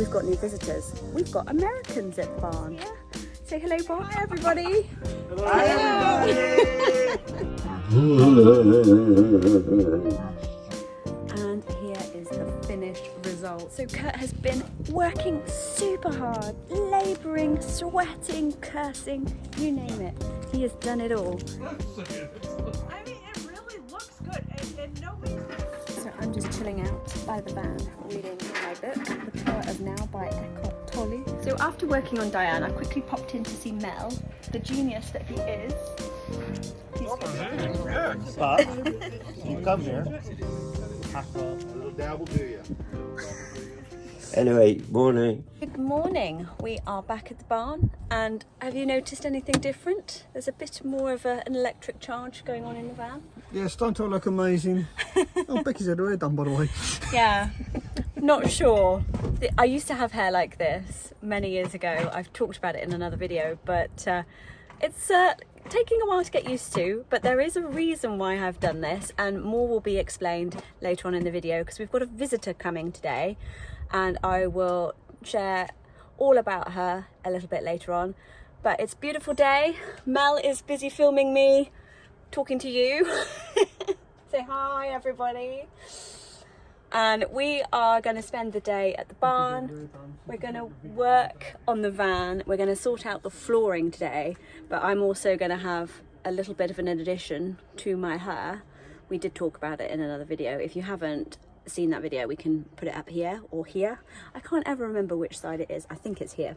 we've got new visitors. We've got Americans at the barn. Yeah. Say hello, Bob. Hi, everybody. Hello. Hi, And here is the finished result. So Kurt has been working super hard, labouring, sweating, cursing, you name it. He has done it all. I mean, it really looks good, and nobody's... So I'm just chilling out by the van, reading my book, The Power of Now by Eckhart Tolle. So after working on Diane, I quickly popped in to see Mel, the genius that he is. But you come here. A little dabble, do you? Anyway, morning. Good morning. We are back at the barn, and have you noticed anything different? There's a bit more of an electric charge going on in the van. Yeah, it's starting to look amazing. Oh, Becky's had her hair done, by the way. Yeah, not sure. I used to have hair like this many years ago. I've talked about it in another video, but it's taking a while to get used to, but there is a reason why I've done this, and more will be explained later on in the video because we've got a visitor coming today, and I will share all about her a little bit later on. But it's a beautiful day. Mel is busy filming me talking to you. Say hi, everybody. And we are going to spend the day at the barn. We're going to work on the van. We're going to sort out the flooring today, but I'm also going to have a little bit of an addition to my hair. We did talk about it in another video. If you haven't seen that video, we can put it up here or here. I can't ever remember which side it is. I think it's here.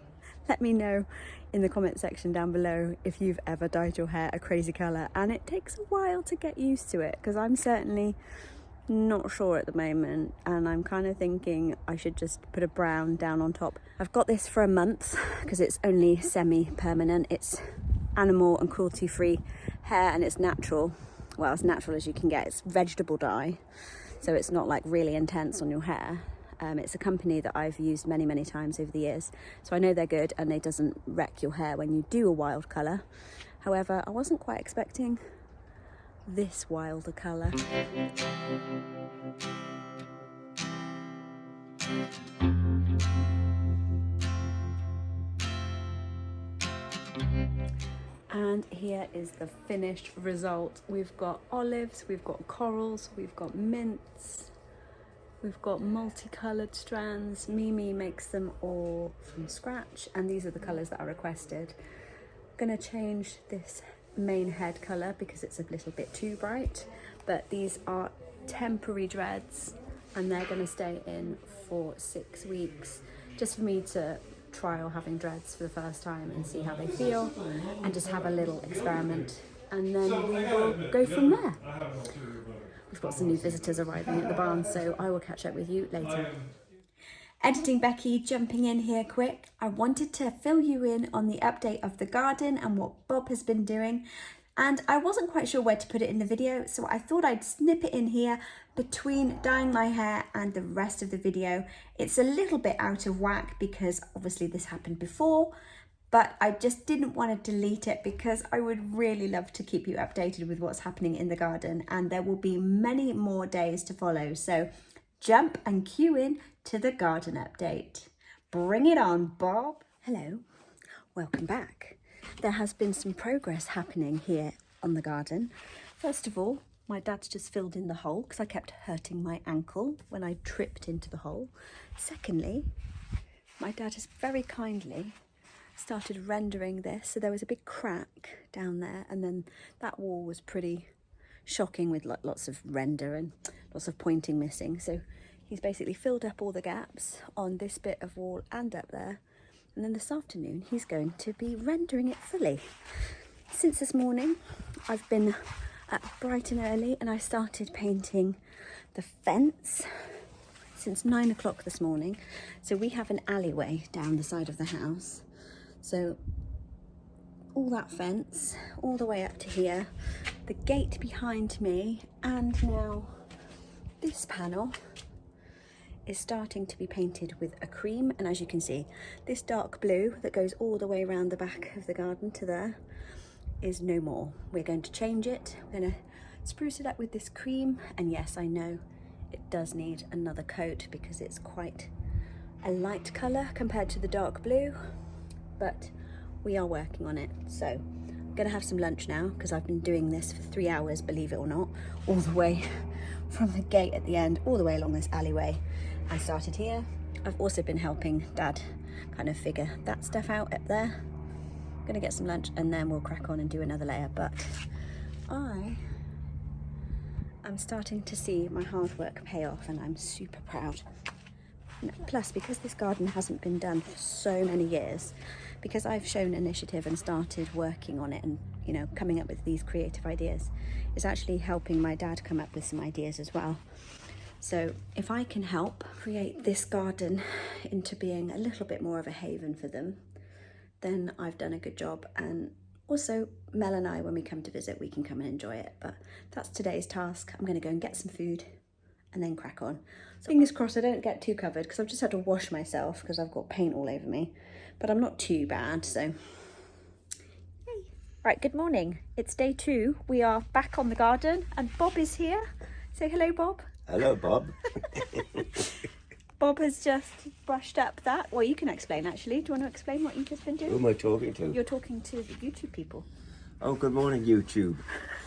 Let me know in the comment section down below if you've ever dyed your hair a crazy colour, and it takes a while to get used to it because I'm certainly not sure at the moment, and I'm kind of thinking I should just put a brown down on top. I've got this for a month because it's only semi-permanent. It's animal and cruelty free hair, and it's natural. Well, as natural as you can get. It's vegetable dye, so it's not like really intense on your hair. It's a company that I've used many times over the years, so I know they're good and it doesn't wreck your hair when you do a wild colour. However, I wasn't quite expecting this wilder colour. And here is the finished result. We've got olives, we've got corals, we've got mints, we've got multicoloured strands. Mimi makes them all from scratch, and these are the colours that I requested. I'm gonna change this main head colour because it's a little bit too bright, but these are temporary dreads and they're going to stay in for 6 weeks, just for me to trial having dreads for the first time and see how they feel and just have a little experiment, and then we will go from there. We've got some new visitors arriving at the barn, so I will catch up with you later. Editing Becky jumping in here quick. I wanted to fill you in on the update of the garden and what Bob has been doing, and I wasn't quite sure where to put it in the video, so I thought I'd snip it in here between dyeing my hair and the rest of the video. It's a little bit out of whack because obviously this happened before, but I just didn't want to delete it because I would really love to keep you updated with what's happening in the garden, and there will be many more days to follow, so jump and cue in to the garden update. Bring it on, Bob. Hello, welcome back. There has been some progress happening here on the garden. First of all, my dad's just filled in the hole because I kept hurting my ankle when I tripped into the hole. Secondly, my dad has very kindly started rendering this. So there was a big crack down there, and then that wall was pretty shocking with lots of render and lots of pointing missing. So he's basically filled up all the gaps on this bit of wall and up there. And then this afternoon, he's going to be rendering it fully. Since this morning, I've been up bright and early, and I started painting the fence since 9 o'clock this morning. So we have an alleyway down the side of the house. So all that fence, all the way up to here, the gate behind me, and now this panel is starting to be painted with a cream. And as you can see, this dark blue that goes all the way around the back of the garden to there is no more. We're going to change it. We're going to spruce it up with this cream. And yes, I know it does need another coat because it's quite a light colour compared to the dark blue, but we are working on it. So I'm gonna have some lunch now because I've been doing this for 3 hours, believe it or not, all the way from the gate at the end, all the way along this alleyway. I started here. I've also been helping Dad kind of figure that stuff out up there. Gonna get some lunch and then we'll crack on and do another layer, but I'm starting to see my hard work pay off and I'm super proud. Plus, because this garden hasn't been done for so many years, because I've shown initiative and started working on it and, you know, coming up with these creative ideas, it's actually helping my dad come up with some ideas as well. So if I can help create this garden into being a little bit more of a haven for them, then I've done a good job. And also Mel and I, when we come to visit, we can come and enjoy it. But that's today's task. I'm going to go and get some food and then crack on. So fingers crossed I don't get too covered, because I've just had to wash myself because I've got paint all over me. But I'm not too bad, so yay. Right, good morning. It's day 2. We are back on the garden and Bob is here. Say hello, Bob. Hello, Bob. Bob has just brushed up that. Well, you can explain actually. Do you want to explain what you've just been doing? Who am I talking to? You're talking to the YouTube people. Oh, good morning, YouTube.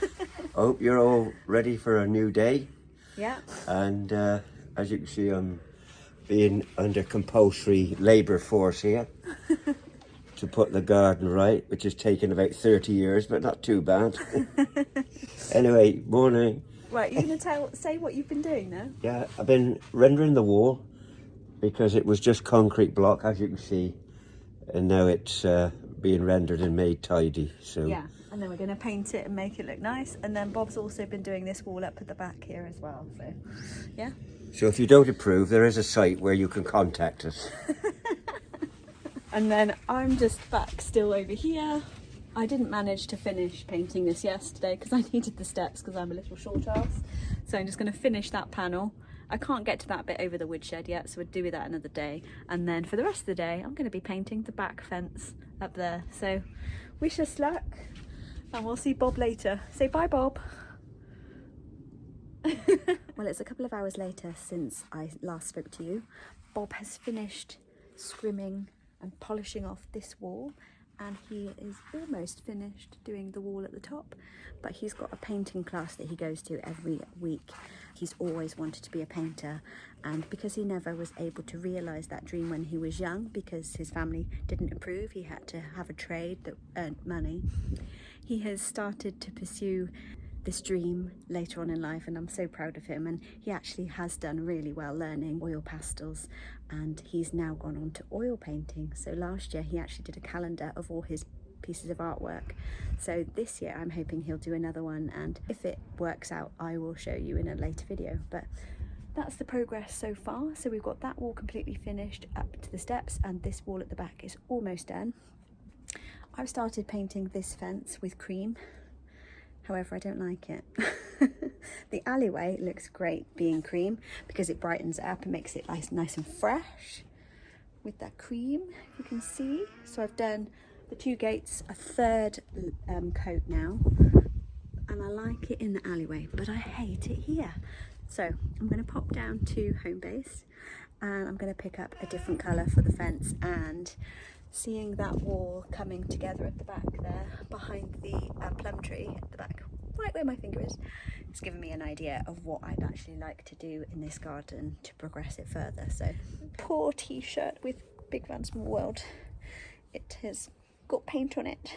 I hope you're all ready for a new day. Yeah. And as you can see, I'm being under compulsory labour force here to put the garden right, which has taken about 30 years, but not too bad. Anyway, morning. Right, you're going to say what you've been doing now? Yeah, I've been rendering the wall because it was just concrete block, as you can see, and now it's being rendered and made tidy. So yeah, and then we're going to paint it and make it look nice. And then Bob's also been doing this wall up at the back here as well. So yeah. So if you don't approve, there is a site where you can contact us. And then I'm just back still over here. I didn't manage to finish painting this yesterday because I needed the steps because I'm a little short ass. So I'm just going to finish that panel. I can't get to that bit over the woodshed yet, so we'll do that another day. And then for the rest of the day, I'm going to be painting the back fence up there. So wish us luck and we'll see Bob later. Say bye, Bob. Well, it's a couple of hours later since I last spoke to you. Bob has finished scrimming and polishing off this wall. And he is almost finished doing the wall at the top, but he's got a painting class that he goes to every week. He's always wanted to be a painter, and because he never was able to realise that dream when he was young, because his family didn't approve, he had to have a trade that earned money. He has started to pursue this dream later on in life, and I'm so proud of him. And he actually has done really well learning oil pastels, and he's now gone on to oil painting. So last year he actually did a calendar of all his pieces of artwork. So this year I'm hoping he'll do another one, and if it works out I will show you in a later video. But that's the progress so far. So we've got that wall completely finished up to the steps, and this wall at the back is almost done. I've started painting this fence with cream. However, I don't like it. The alleyway looks great being cream because it brightens it up and makes it nice and fresh with that cream, if you can see. So I've done the 2 gates, a third coat now, and I like it in the alleyway, but I hate it here. So I'm going to pop down to home base and I'm going to pick up a different colour for the fence. And seeing that wall coming together at the back there behind the plum tree at the back, right where my finger is, it's given me an idea of what I'd actually like to do in this garden to progress it further. So poor t-shirt with Big Van Small World, it has got paint on it.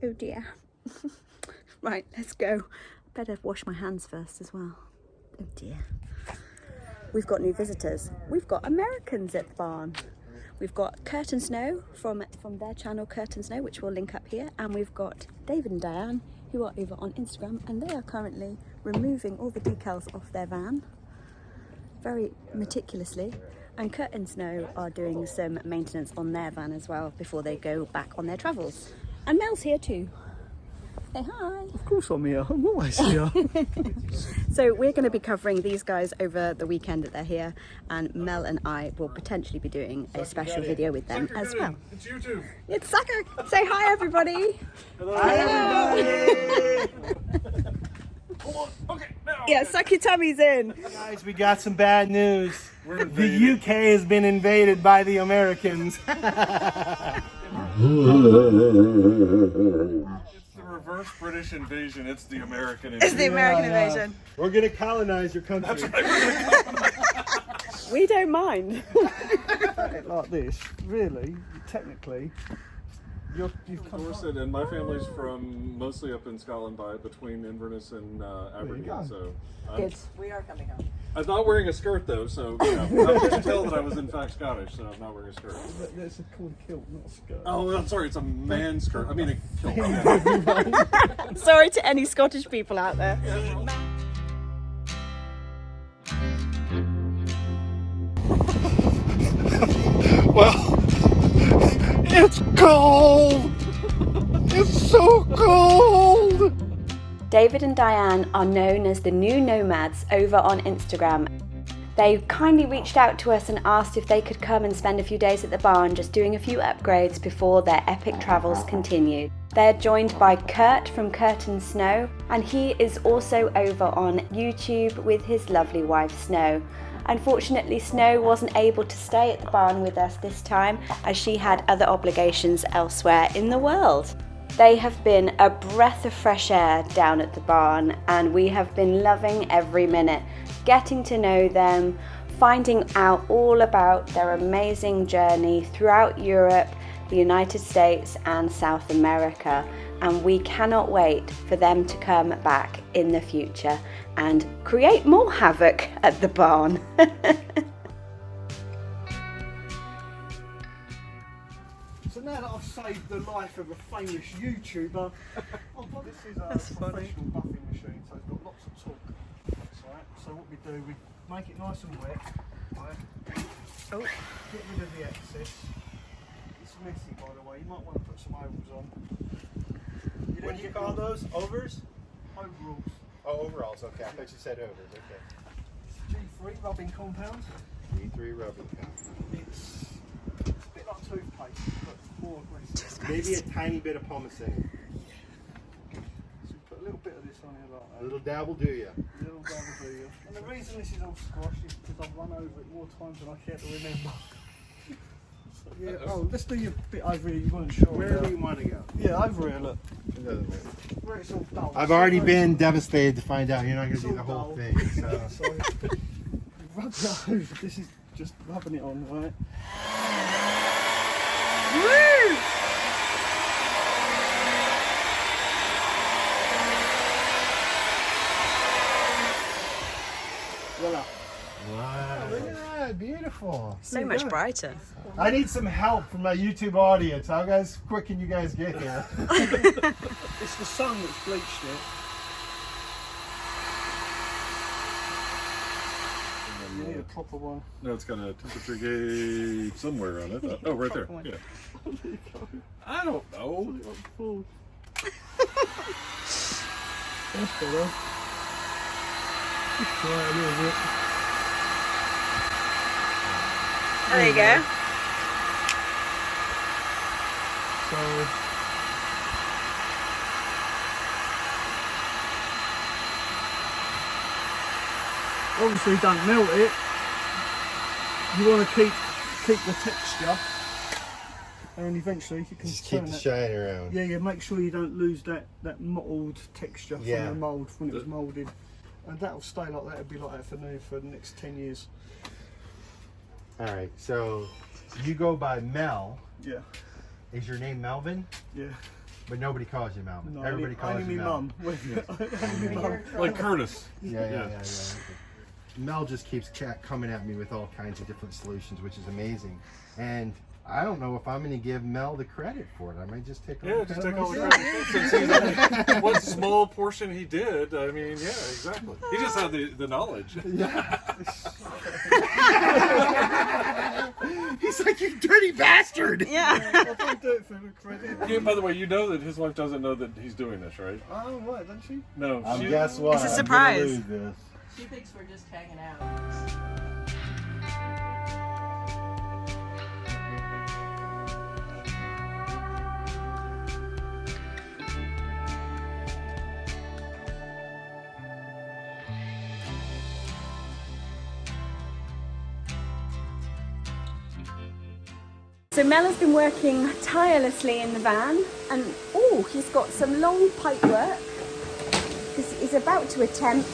Oh dear. Right, let's go. Better wash my hands first as well. Oh dear. We've got new visitors. We've got Americans at the barn. We've got Kurt and Snow from their channel Kurt and Snow, which we'll link up here, and we've got David and Diane, who are over on Instagram, and they are currently removing all the decals off their van very meticulously. And Kurt and Snow are doing some maintenance on their van as well before they go back on their travels. And Mel's here too. Say hi. Of course I'm here. I'm always here. So we're going to be covering these guys over the weekend that they're here, and Mel and I will potentially be doing a special video with them as well. It's YouTube. It's Sucker. Say hi, everybody. Hello. Hi, everybody. Hold on. Okay, now. Yeah, suck your tummies in. Guys, we got some bad news. The UK has been invaded by the Americans. It's the reverse British invasion. It's the American invasion. It's the American invasion. We're gonna colonize your country. We don't mind. Like this, really, technically, you've come Dorset, and my family's from mostly up in Scotland, between Inverness and Aberdeen. go. So Good. We are coming home. I'm not wearing a skirt though, so you know, I can tell that I was in fact Scottish. So I'm not wearing a skirt. It's called a kilt, not a skirt. Oh, I'm sorry. It's a man skirt. I mean a kilt. Yeah. Sorry to any Scottish people out there. Well, it's cold. It's so cold. David and Diane are known as the New Nomads over on Instagram. They kindly reached out to us and asked if they could come and spend a few days at the barn just doing a few upgrades before their epic travels continued. They're joined by Kurt from Kurt and Snow, and he is also over on YouTube with his lovely wife Snow. Unfortunately, Snow wasn't able to stay at the barn with us this time as she had other obligations elsewhere in the world. They have been a breath of fresh air down at the barn, and we have been loving every minute, getting to know them, finding out all about their amazing journey throughout Europe, the United States and South America, and we cannot wait for them to come back in the future and create more havoc at the barn. So now that I've saved the life of a famous YouTuber, this is a professional buffing machine, so it's got lots of torque. Right, so what we do, we make it nice and wet. Right. Get rid of the excess. It's messy, by the way. You might want to put some ovals on. What do you call those? Overs? Overalls. Oh, overalls. Okay, I thought you said overs. Okay. G3 rubbing compound. D3 rubbing compound. It's a bit like toothpaste, but more aggressive. Maybe a tiny bit of pomacin. So you put a little bit of this on here like A that. little dab will do ya. A little dab will do you. And the reason this is all squashed is because I've run over it more times than I care to remember. So, yeah. Oh, let's do your bit over here you weren't sure Where about. do you want to go? Yeah, over here, look. It doesn't matter. Where it's all dull. I've So already over- been devastated to find out you're not going it's to do the all whole dull. thing. So. So, rub that over. This is just rubbing it on, right? Woo! Voila. Wow, look at that, beautiful. So much brighter. I need some help from my YouTube audience. How quick can you guys get here? It's the sun that's bleached it. You need a proper one. No, it's got a temperature gauge somewhere on it. Oh, right there. Yeah. I don't know. Full. That's better. Just try it a little bit. There you go. So, obviously don't melt it. You want to keep the texture, and eventually you can Just keep turn the that. shine around. Yeah, make sure you don't lose that mottled texture Yeah. from the mould when it was moulded, and that'll stay like that. It'll be like that for the next 10 years. All right, so you go by Mel. Yeah, Is your name Melvin? yeah. But nobody calls you Melvin. No, Everybody calls only you me Mel. mum. Only me mum. Like Curtis. Yeah. Mel just keeps coming at me with all kinds of different solutions, which is amazing. And I don't know if I'm going to give Mel the credit for it. I might just take all Yeah, the just credit take all the myself. credit. Since he's what small portion he did, I mean, yeah, exactly. He just had the knowledge. He's like, you dirty bastard! Yeah. I don't do it for the credit. Yeah, by the way, you know that his wife doesn't know that he's doing this, right? Oh, right, don't she? No. Guess what? It's a I'm gonna surprise. lose this. She thinks we're just hanging out. So Mel has been working tirelessly in the van, and oh, he's got some long pipe work because he's about to attempt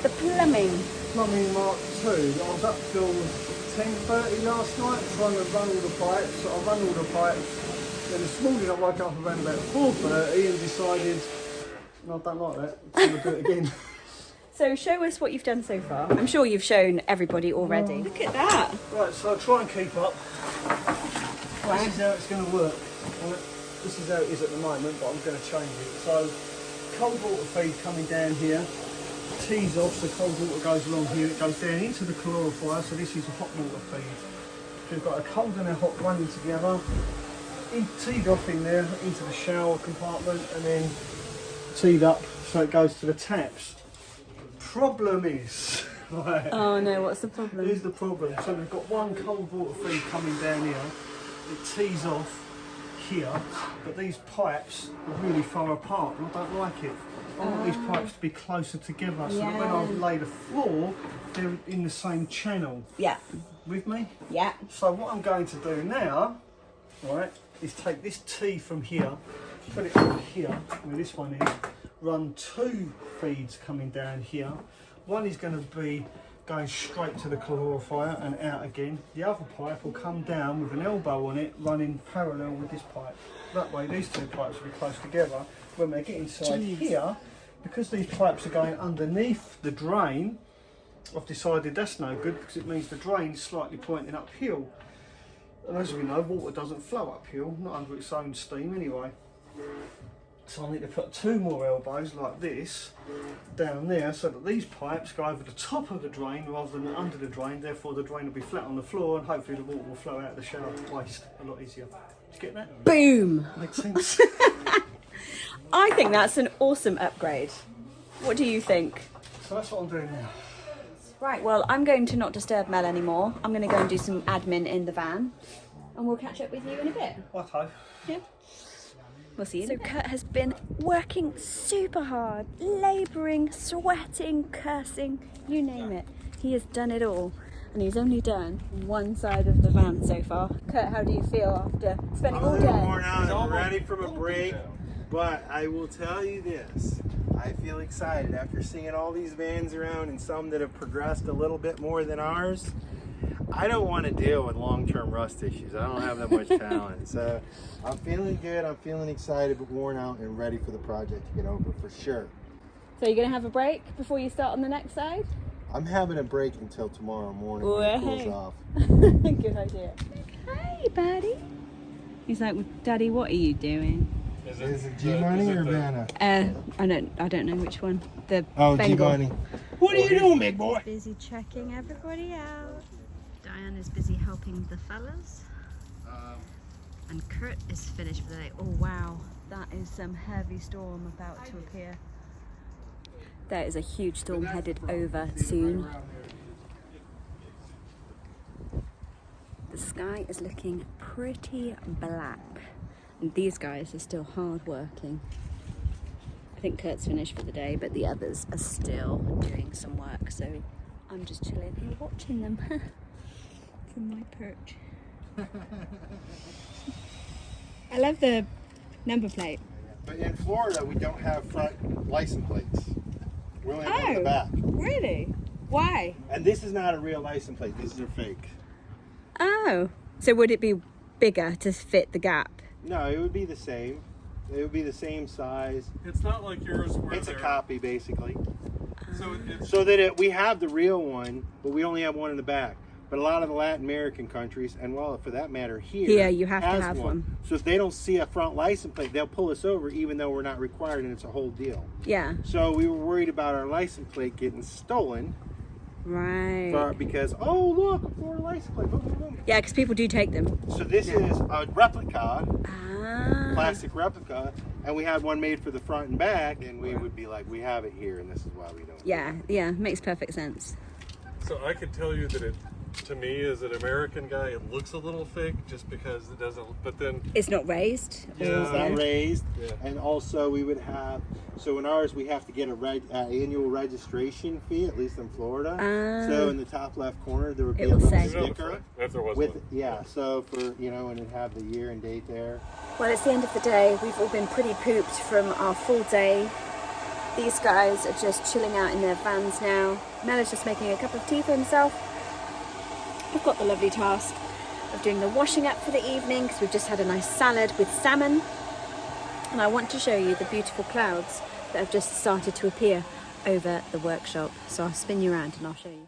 the plumbing. Plumbing Mark 2. I was up till 10:30 last night trying to run all the pipes. So I run all the pipes. Then this morning I woke up around about 4:30 and decided, no, I don't like that. I'm going to do it again. So show us what you've done so far. I'm sure you've shown everybody already. Look at that. Right, so I'll try and keep up. Right. This is how it's going to work. This is how it is at the moment, but I'm going to change it. So cold water feed coming down here. Tees off, so cold water goes along here. It goes down into the calorifier, so this is a hot water feed. So we've got a cold and a hot running together. Teed off in there, into the shower compartment, and then teed up so it goes to the taps. Problem is, right, Oh no, what's the problem? here's the problem. So we've got one cold water feed coming down here. It tees off here, but these pipes are really far apart, and I don't like it. I want these pipes to be closer together, so that when I lay the floor, they're in the same channel. Yeah. With me? Yeah. So what I'm going to do now, right, is take this tee from here, put it over here, where this one is, run 2 feeds coming down here. One is going to be going straight to the calorifier and out again. The other pipe will come down with an elbow on it, running parallel with this pipe. That way these 2 pipes will be close together. When they get inside here, because these pipes are going underneath the drain, I've decided that's no good because it means the drain's slightly pointing uphill. And as we know, water doesn't flow uphill, not under its own steam anyway. So I need to put 2 more elbows like this down there so that these pipes go over the top of the drain rather than under the drain. Therefore the drain will be flat on the floor and hopefully the water will flow out of the shower waste a lot easier. Did you get that? Boom. Makes sense. I think that's an awesome upgrade. What do you think? So that's what I'm doing now. Right, well, I'm going to not disturb Mel anymore. I'm going to go and do some admin in the van, and we'll catch up with you in a bit. Okay. Yeah. We'll see you. So Kurt has been working super hard, labouring, sweating, cursing, you name it. He has done it all, and he's only done one side of the van so far. Kurt, how do you feel after spending all day? Worn out and ready from a break, but I will tell you this. I feel excited after seeing all these vans around and some that have progressed a little bit more than ours. I don't want to deal with long-term rust issues. I don't have that much talent. So I'm feeling good. I'm feeling excited, but worn out and ready for the project to get over for sure. So you're going to have a break before you start on the next side? I'm having a break until tomorrow morning when it cools off. Good idea. Hi, buddy. He's like, well, Daddy, what are you doing? Is it G-Money or Vanna? I don't know which one. The Oh, Bengal. G-Money. What are you doing, big boy? Busy checking everybody out. Diane is busy helping the fellas. And Kurt is finished for the day. Oh wow, that is some heavy storm about to appear. There is a huge storm headed over soon. The sky is looking pretty black. And these guys are still hard working. I think Kurt's finished for the day, but the others are still doing some work. So I'm just chilling here watching them from my perch. I love the number plate. But in Florida, we don't have front license plates. We only have one in the back. Really? Why? And this is not a real license plate. This is a fake. Oh, so would it be bigger to fit the gap? No, it would be the same. It would be the same size. It's not like yours where It's a they're- copy, basically. So it's So that we have the real one, but we only have one in the back. But a lot of the Latin American countries, and well, for that matter, Here, you have to has have one. So if they don't see a front license plate, they'll pull us over, even though we're not required, and it's a whole deal. Yeah. So we were worried about our license plate getting stolen, Right. because oh look, a Florida license plate. Boom, boom, boom. Yeah, because people do take them. So this is a replica, Ah. plastic replica, and we had one made for the front and back, and we would be like, we have it here, and this is why we don't. Yeah, yeah, makes perfect sense. so I could tell you that to me, as an American guy, it looks a little fake just because it doesn't. But then It's not raised. Yeah. It's not raised, Yeah. and also we would have. So in ours, we have to get a annual registration fee, at least in Florida. So in the top left corner, there would be It a will little say. you know, sticker if there was with one. yeah. So for and it'd have the year and date there. Well, it's the end of the day. We've all been pretty pooped from our full day. These guys are just chilling out in their vans now. Mel is just making a cup of tea for himself. I've got the lovely task of doing the washing up for the evening because we've just had a nice salad with salmon. And I want to show you the beautiful clouds that have just started to appear over the workshop. So I'll spin you around and I'll show you.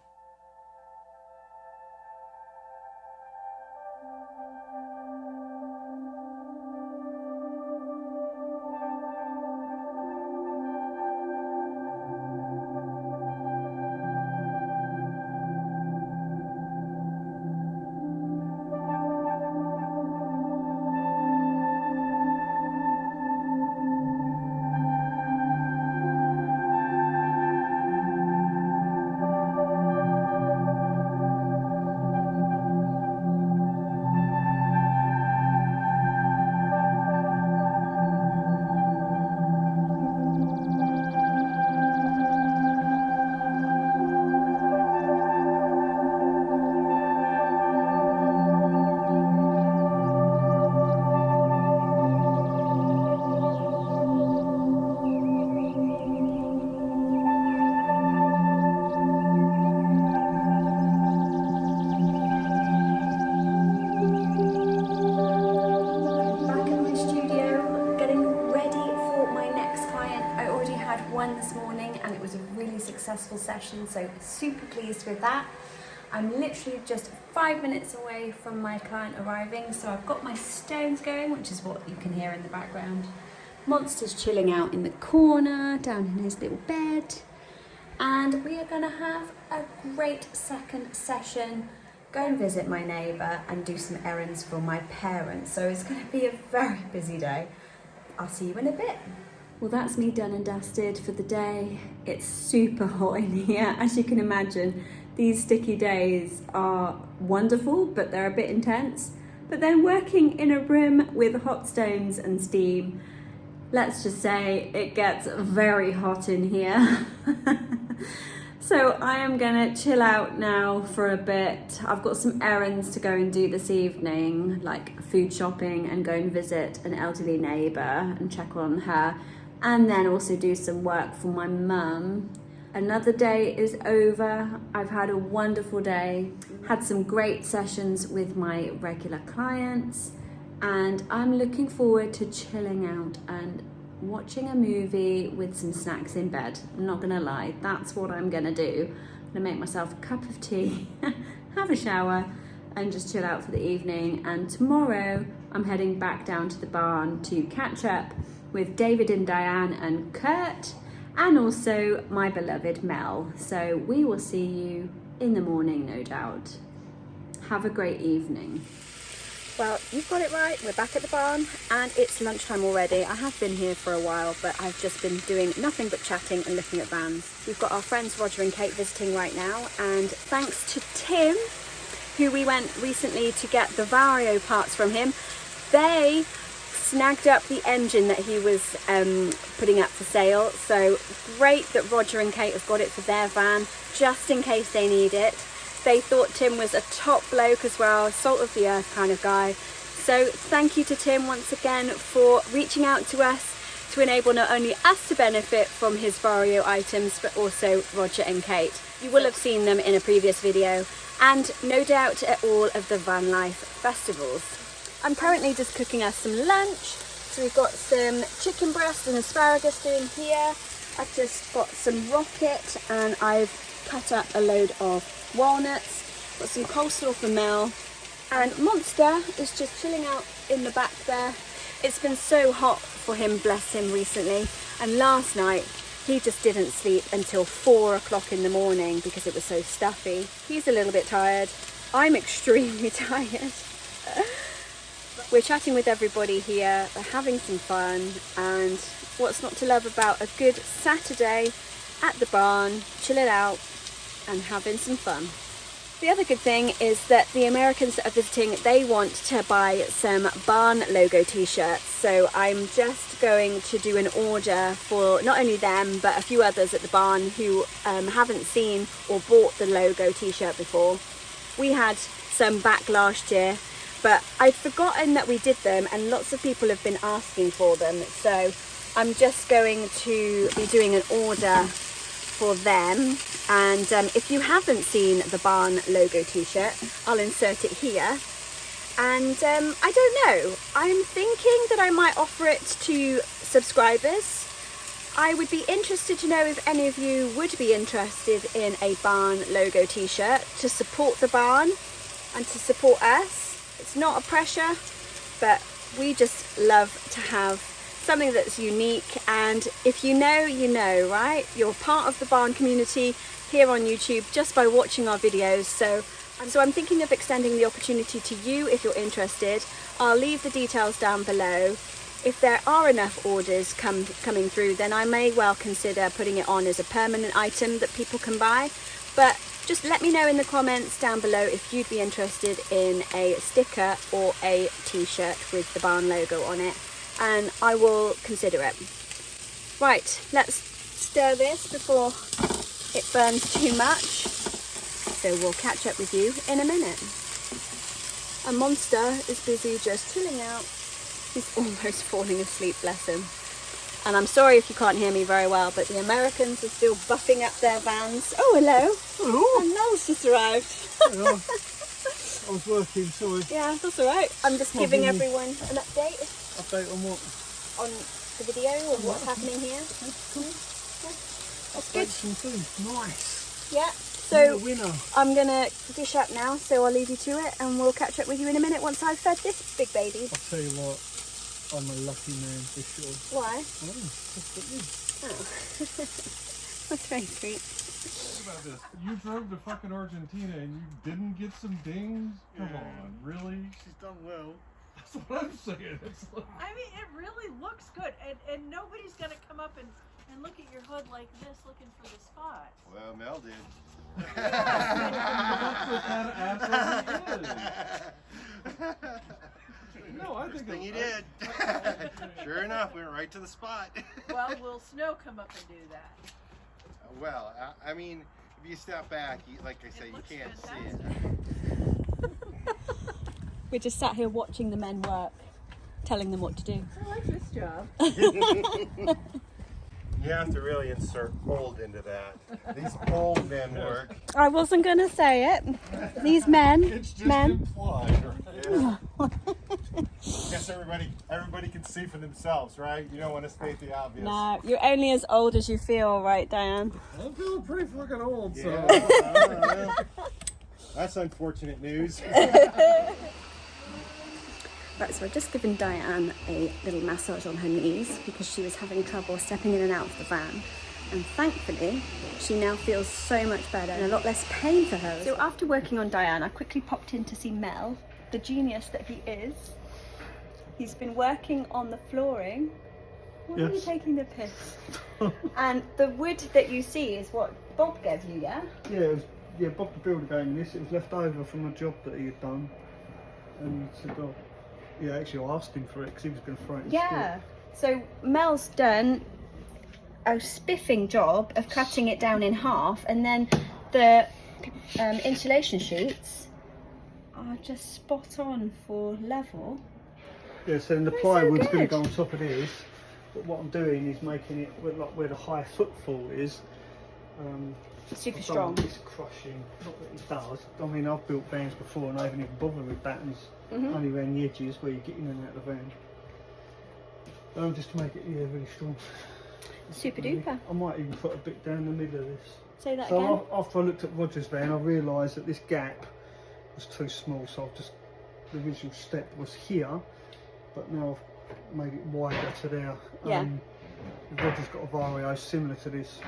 Successful session, so super pleased with that. I'm literally just 5 minutes away from my client arriving, so I've got my stones going, which is what you can hear in the background. Monster's chilling out in the corner, down in his little bed, and we are going to have a great second session, go and visit my neighbour and do some errands for my parents. So it's going to be a very busy day. I'll see you in a bit. Well, that's me done and dusted for the day. It's super hot in here, as you can imagine. These sticky days are wonderful, but they're a bit intense. But then working in a room with hot stones and steam, let's just say it gets very hot in here. So I am gonna chill out now for a bit. I've got some errands to go and do this evening, like food shopping and go and visit an elderly neighbour and check on her. And then also do some work for my mum. Another day is over. I've had a wonderful day, had some great sessions with my regular clients, and I'm looking forward to chilling out and watching a movie with some snacks in bed. I'm not gonna lie, that's what I'm gonna do. I'm gonna make myself a cup of tea, have a shower, and just chill out for the evening. And tomorrow I'm heading back down to the barn to catch up with David and Diane and Kurt, and also my beloved Mel. So we will see you in the morning, no doubt. Have a great evening. Well, you've got it right. We're back at the barn and it's lunchtime already. I have been here for a while, but I've just been doing nothing but chatting and looking at vans. We've got our friends Roger and Kate visiting right now, and thanks to Tim, who we went recently to get the Vario parts from him, they snagged up the engine that he was putting up for sale. So great that Roger and Kate have got it for their van, just in case they need it. They thought Tim was a top bloke as well, salt of the earth kind of guy. So thank you to Tim once again for reaching out to us to enable not only us to benefit from his Vario items, but also Roger and Kate. You will have seen them in a previous video, and no doubt at all of the van life festivals. I'm currently just cooking us some lunch. So we've got some chicken breast and asparagus doing here. I've just got some rocket and I've cut up a load of walnuts. Got some coleslaw for Mel. And Monster is just chilling out in the back there. It's been so hot for him, bless him, recently. And last night, he just didn't sleep until 4 o'clock in the morning because it was so stuffy. He's a little bit tired. I'm extremely tired. We're chatting with everybody here, we're having some fun, and what's not to love about a good Saturday at the barn, chilling out and having some fun. The other good thing is that the Americans that are visiting, they want to buy some barn logo t-shirts. So I'm just going to do an order for not only them, but a few others at the barn who haven't seen or bought the logo t-shirt before. We had some back last year, but I'd forgotten that we did them, and lots of people have been asking for them. So I'm just going to be doing an order for them. And if you haven't seen the barn logo t-shirt, I'll insert it here. And I don't know, I'm thinking that I might offer it to subscribers. I would be interested to know if any of you would be interested in a barn logo t-shirt to support the barn and to support us. It's not a pressure, but we just love to have something that's unique. And if you know, you know, right? You're part of the barn community here on YouTube just by watching our videos. So I'm thinking of extending the opportunity to you if you're interested. I'll leave the details down below. If there are enough orders coming through, then I may well consider putting it on as a permanent item that people can buy. But just let me know in the comments down below if you'd be interested in a sticker or a t-shirt with the barn logo on it, and I will consider it. Right, let's stir this before it burns too much. So we'll catch up with you in a minute. A monster is busy just chilling out. He's almost falling asleep, bless him. And I'm sorry if you can't hear me very well, but the Americans are still buffing up their vans. Oh, hello. Hello. And Noel's just arrived. Hello. I was working, sorry. Yeah, that's all right. I'm just giving everyone an update Update on what? on the video or what's happening here. That's cool. That's good. Some food. Nice. Yeah. You're So the winner. I'm gonna dish up now, so I'll leave you to it, and we'll catch up with you in a minute once I've fed this big baby. I'll tell you what, I'm a lucky man for sure. Why? Oh, just at you. Oh. That's very sweet. Think about this. You drove to fucking Argentina and you didn't get some dings? Come on, really? She's done well. That's what I'm saying. It's like, I mean, it really looks good, and nobody's gonna come up and look at your hood like this, looking for the spots. Well, Mel did. that's what kind of asshole he is. No, I think Thing he it- did. Sure enough, we went right to the spot. Well, will snow come up and do that? Well, I mean, if you step back, like I say, you looks can't fantastic. see it. We're just sat here watching the men work, telling them what to do. I like this job. You have to really insert old into that. These old men work. I wasn't gonna say it. These men, It's just men. implied, right? Yeah. Guess everybody can see for themselves, right? You don't want to state the obvious. No, you're only as old as you feel, right, Diane? I'm feeling pretty fucking old, so. Yeah. That's unfortunate news. Right, so I've just given Diane a little massage on her knees because she was having trouble stepping in and out of the van. And thankfully, she now feels so much better and a lot less pain for her. So after working on Diane, I quickly popped in to see Mel, the genius that he is. He's been working on the flooring. Why are you Yes. taking the piss? And the wood that you see is what Bob gave you, yeah? Yeah, Bob the builder gave me this. It was left over from a job that he had done. And he said, oh, yeah, actually I asked him for it because he was going to throw it in Yeah. So Mel's done a spiffing job of cutting it down in half, and then the insulation sheets are just spot on for level. Yeah, so then the They're so plywood's going to good. go on top of this. But what I'm doing is making it where the high footfall is. Super I don't strong. want this crushing. Not that it does. I mean, I've built vans before and I haven't even bothered with that. And it's only around the edges where you get in and out of the van. Just to make it really strong. Super duper. I might even put a bit down the middle of this. Say that So again. after I looked at Roger's van, I realised that this gap was too small. So the original step was here, but now I've made it wider to there. Yeah. Roger's got a Vario similar to this.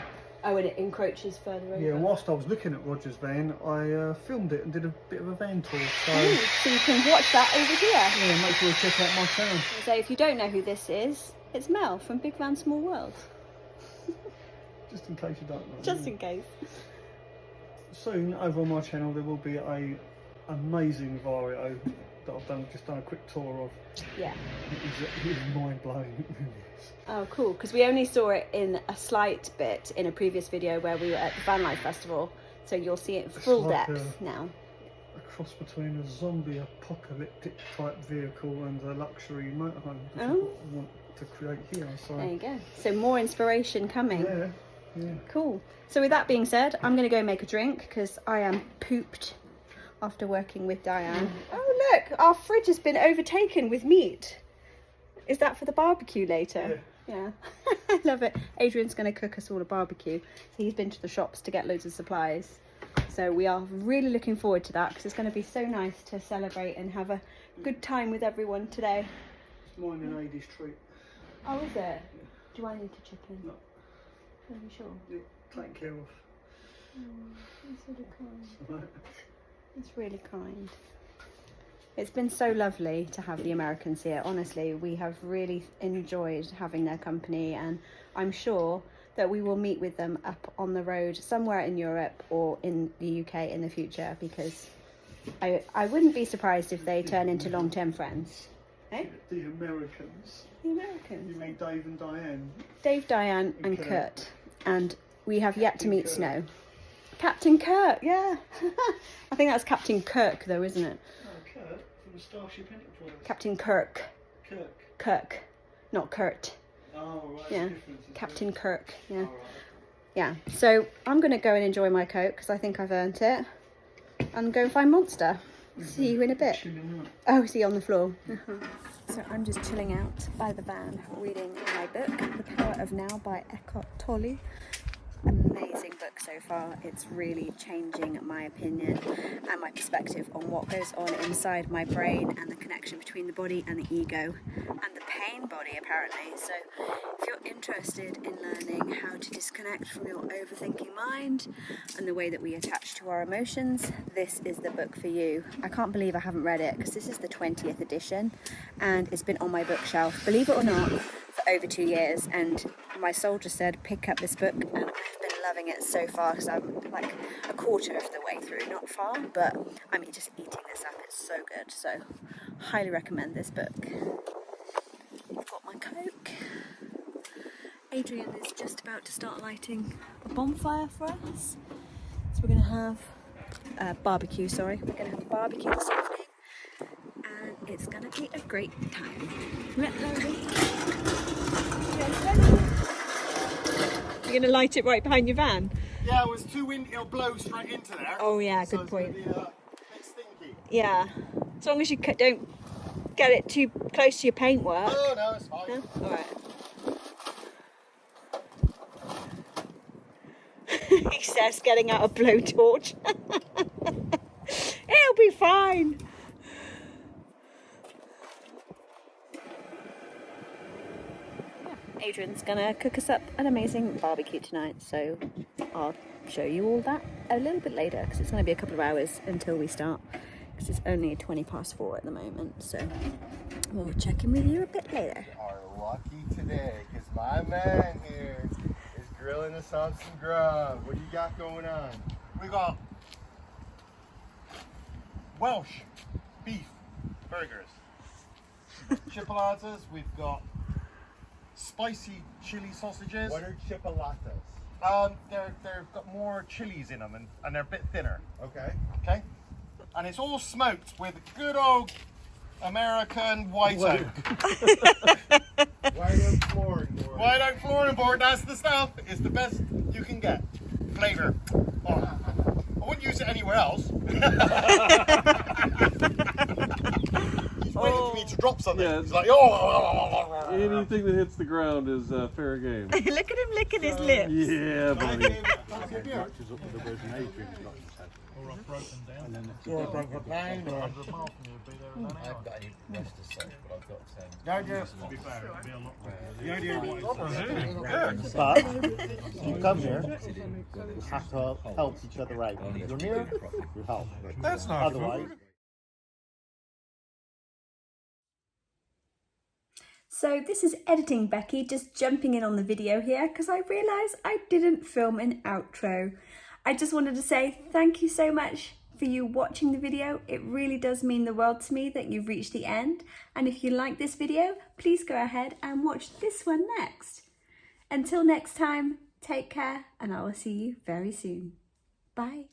Oh, and it encroaches further over. Yeah, whilst I was looking at Roger's van, I filmed it and did a bit of a van tour. So, So you can watch that over here. yeah, make sure you check out my channel. So if you don't know who this is, it's Mel from Big Van Small World. Just in case you don't know. Just in case. soon over on my channel there will be a amazing Vario that I've just done a quick tour of. Yeah. It is mind blowing. Oh, cool. Because we only saw it in a slight bit in a previous video where we were at the Van Life Festival. So you'll see it full like depth now. A cross between a zombie apocalyptic type vehicle and a luxury motorhome, which is what I want to create here. So there you go. So more inspiration coming. yeah, yeah. Cool. So with that being said, I'm going to go make a drink because I am pooped after working with Diane. Oh look, our fridge has been overtaken with meat. Is that for the barbecue later? Yeah. I love it. Adrian's going to cook us all a barbecue. So he's been to the shops to get loads of supplies. So we are really looking forward to that because it's going to be so nice to celebrate and have a good time with everyone today. It's mine and Adie's treat. Oh, is it? Do I need to chip in? No. Are you sure? Yeah, taken care of. That's really kind. It's really kind. It's been so lovely to have the Americans here. Honestly, we have really enjoyed having their company, and I'm sure that we will meet with them up on the road somewhere in Europe or in the UK in the future, because I wouldn't be surprised if they turn into long-term friends. Eh? The Americans. The Americans. You mean Dave and Diane? Dave, Diane and Kurt. And we have yet to meet Snow. Captain Kirk, yeah. I think that's Captain Kirk though, isn't it? Oh, Kurt from the Starship Enterprise. Captain Kirk. Kirk, not Kurt. Oh, right. Yeah, Difference, Captain Kirk, yeah. Oh, right. Yeah, so I'm going to go and enjoy my Coke because I think I've earned it. And go and find Monster. See you in a bit. Oh, is he on the floor? So I'm just chilling out by the van reading my book, The Power of Now by Eckhart Tolle. Amazing book so far. It's really changing my opinion and my perspective on what goes on inside my brain and the connection between the body and the ego and the pain body, apparently. So if you're interested in learning how to disconnect from your overthinking mind and the way that we attach to our emotions, this is the book for you. I can't believe I haven't read it because this is the 20th edition and it's been on my bookshelf, believe it or not, for over 2 years, and my soul just said pick up this book, and I've been loving it so far because I'm like a quarter of the way through, not far, but I'm just eating this up. It's so good, so highly recommend this book. I've got my Coke. Adrian is just about to start lighting a bonfire for us, so we're going to have barbecue, sorry, we're going to have a barbecue this evening, and it's going to be a great time. You're going to light it right behind your van? Yeah, it was too windy, it'll blow straight into there. Oh yeah, So good it's gonna point. be, a bit stinky. Yeah, as long as you don't get it too close to your paintwork. Oh no, it's fine. No? Alright. He says, getting out a blowtorch. It'll be fine. Adrian's gonna cook us up an amazing barbecue tonight, so I'll show you all that a little bit later because it's gonna be a couple of hours until we start because it's only 4:20 at the moment, so we'll check in with you a bit later. Are lucky today because my man here is grilling us on some grub. What do you got going on? We got Welsh beef burgers. Chipolatas, we've got spicy chili sausages. What are chipolatas? They've got more chilies in them and they're a bit thinner. Okay. Okay? And it's all smoked with good old American white oak. White oak flooring board. White oak flooring board, that's the stuff. It's the best you can get. Flavor. Oh, I wouldn't use it anywhere else. He's waiting for me to drop something. Yeah. He's like, oh. Anything that hits the ground is fair game. Look at him licking his lips. Yeah, buddy. But you come here, you have to help each other out. You're here, you help. That's not Otherwise. So this is editing Becky, just jumping in on the video here because I realised I didn't film an outro. I just wanted to say thank you so much for you watching the video. It really does mean the world to me that you've reached the end. And if you like this video, please go ahead and watch this one next. Until next time, take care, and I will see you very soon. Bye.